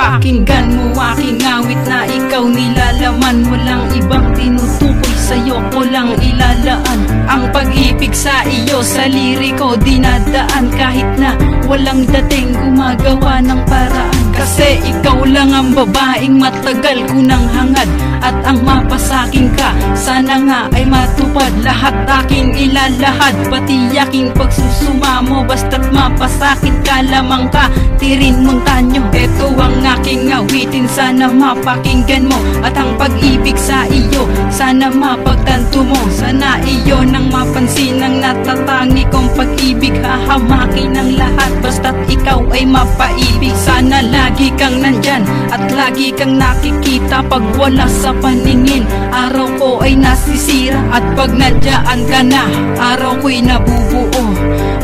Pakinggan mo aking awit na ikaw nilalaman. Walang ibang tinutukoy, sa'yo ko lang ilalaan. Ang pag-ibig sa iyo sa liriko dinadaan. Kahit na walang dating gumagawa ng paraan. Kasi ikaw lang ang babaeng matagal ko nang hangad. At ang mapasaking ka, sana nga ay matupad. Lahat aking ilalahad, pati aking pagsusumamo. Basta't mapasakit ka lamang ka, Tirin Montaño. Ito ang aking awitin, sana mapakinggan mo. At ang pag-ibig sa iyo, sana mapagtanto mo. Sana iyo nang mapansin ang natatangi kong pag-ibig. Hahamakin ang lahat, basta't ikaw ay mapaibig. Sana lagi kang nandyan at lagi kang nakikita. Pag wala sa paningin, araw ko ay nasisira. At pag nandyaan ka na, araw ko'y nabubuo.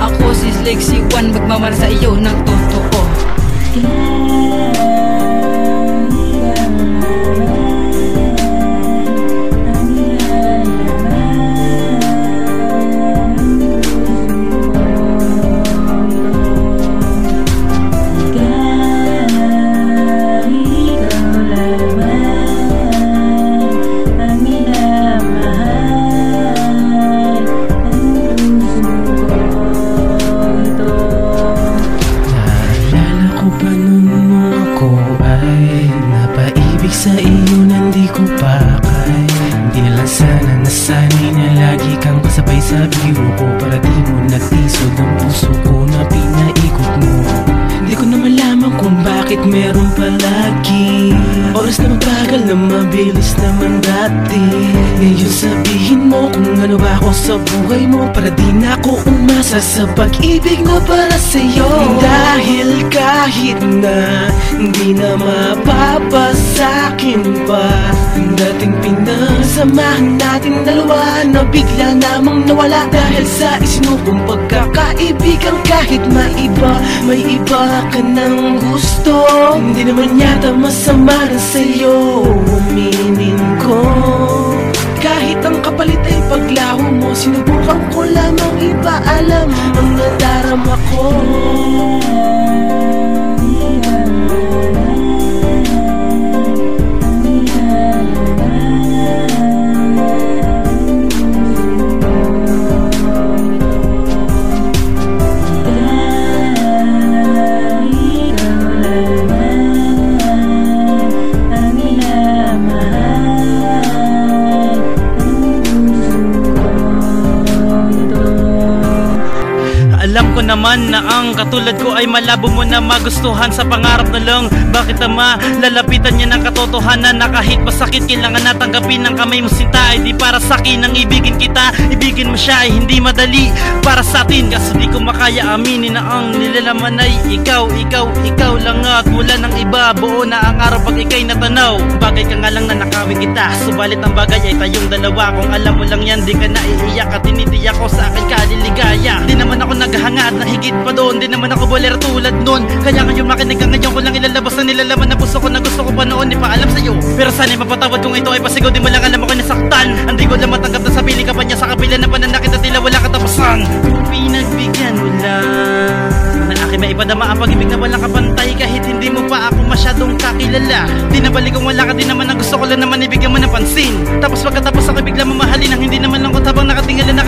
Ako si Lexi Juan, magmamahal sa iyo ng totoo. Sa iyo nandi ko pa kay hindi na lang sana nasanay na lagi kang kasabay sa biro ko. Para di mo nagtisod ang puso ko na pinaikot mo. Hindi ko na malaman kung bakit meron palagi oras na magbagal na mabilis naman dati. Ngayon sabihin mo kung ano ba ako sa buhay mo. Para di na ako umasa sa pag-ibig na para sa'yo. Dahil kahit na hindi na mapapasakin pa ang dating pinasamahan natin dalawa na bigla namang nawala. Dahil sa isinupong pagkakaibigan kahit may iba ka ng gusto. Hindi naman yata masama na sa'yo, uminin ko. Kahit ang kapalit ay paglaho mo, sinubukan ko lamang ipaalam ang nadarama ko. Alam ko naman na ang katulad ko ay malabo mo na magustuhan sa pangarap na lang. Bakit ama, lalapitan niya ng katotohanan na kahit masakit kailangan natanggapin ng kamay mo sinta. Ay di para sa'kin ang ibigin kita, ibigin mo siya ay hindi madali para sa atin. Kasi di ko makaya aminin na ang nilalaman ay ikaw lang at wala ng iba. Buo na ang araw pag ika'y natanaw. Bagay ka nga lang na nakawin kita, subalit ang bagay ay tayong dalawa. Kung alam mo lang yan, di ka naiiyak at tinitiyak ko sa akin ka liligaya. Di naman ako naghahangad na higit pa doon, di naman ako bolero tulad nun. Kaya ngayon makinig ka, ngayon ko lang ilalabas na nilalaman na puso ko na gusto ko pa noon ipaalam sa'yo. Pero sana'y mapatawad kung ito ay pasigaw, di mo lang alam ako nasaktan. Hindi ko lang matanggap na sabili ka pa niya sa kabila na pananakit at tila wala katapusan. Pinagbigyan mo lang na aking maipadama ang pag-ibig na walang kapantay. Kahit hindi mo pa ako masyadong kakilala, di nabalik kung wala ka, di naman ang gusto ko lang naman ibigyan mo ng pansin. Tapos pagkatapos ako bigla mamahalin ang hindi naman lang ko habang nakatingala na